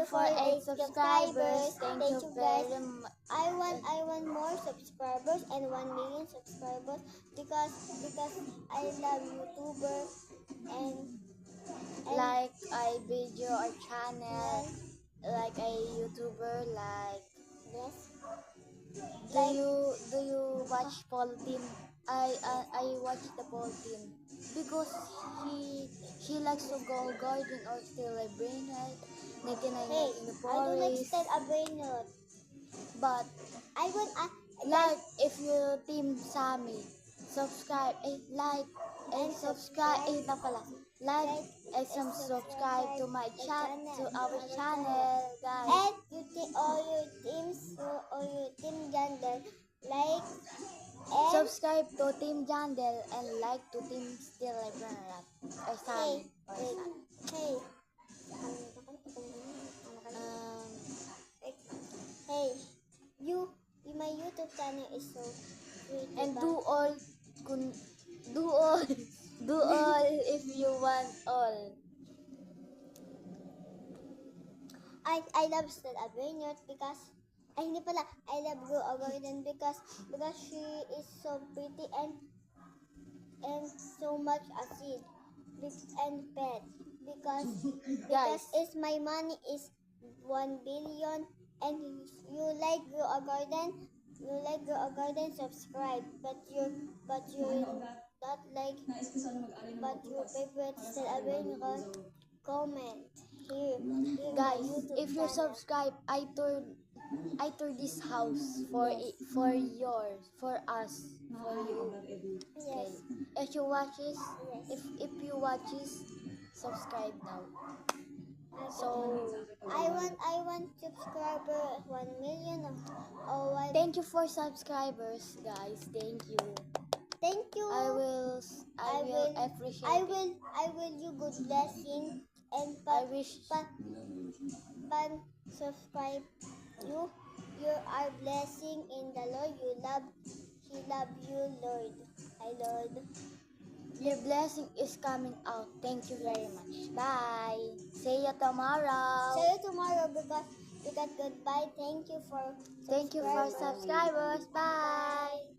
for 8 subscribers. Thank you guys. very much. I want more subscribers and 1 million subscribers because I love YouTuber and Like I video or channel, yes, like a YouTuber, like yes. do you watch Paul Team? I watch the Paul Team because he likes to go garden or still a brain head, 99 Hey, in the I don't like forest. style a brain rot. But I want like if you team Sammy, subscribe, like, And subscribe, subscribe. like, and some subscribe to my channel, to our our channel, guys. And you all your teams, all your team gender, like and Subscribe to Team Jandel and like to Team Still Rat or Sammy or hey, Sam. hey, Um, hey, you my YouTube channel is so sweet, and diba? do all do all if you want all. I love Stella Brainerd because ay hindi pala I love Go Garden because she is so pretty and so much acid and pet because Guys, is my money is 1 billion and you like Grow a Garden, subscribe but you not like but your favorite Stella Brainerd, comment here guys, if you subscribe, I tour this house for for yours, for us, for you. Okay. Yes. If you watch this, Yes. if you watch this, subscribe now. So I want subscriber 1 million or 1. thank you for subscribers, guys. Thank you. Thank you. I will appreciate I it. will you good blessing and I wish pan subscribe you. You are blessing in the Lord. He love you, Lord. Hi, Lord. your blessing is coming out. Thank you very much. Bye. See you tomorrow. See you tomorrow because goodbye. Thank you for Thank you for subscribers. Bye.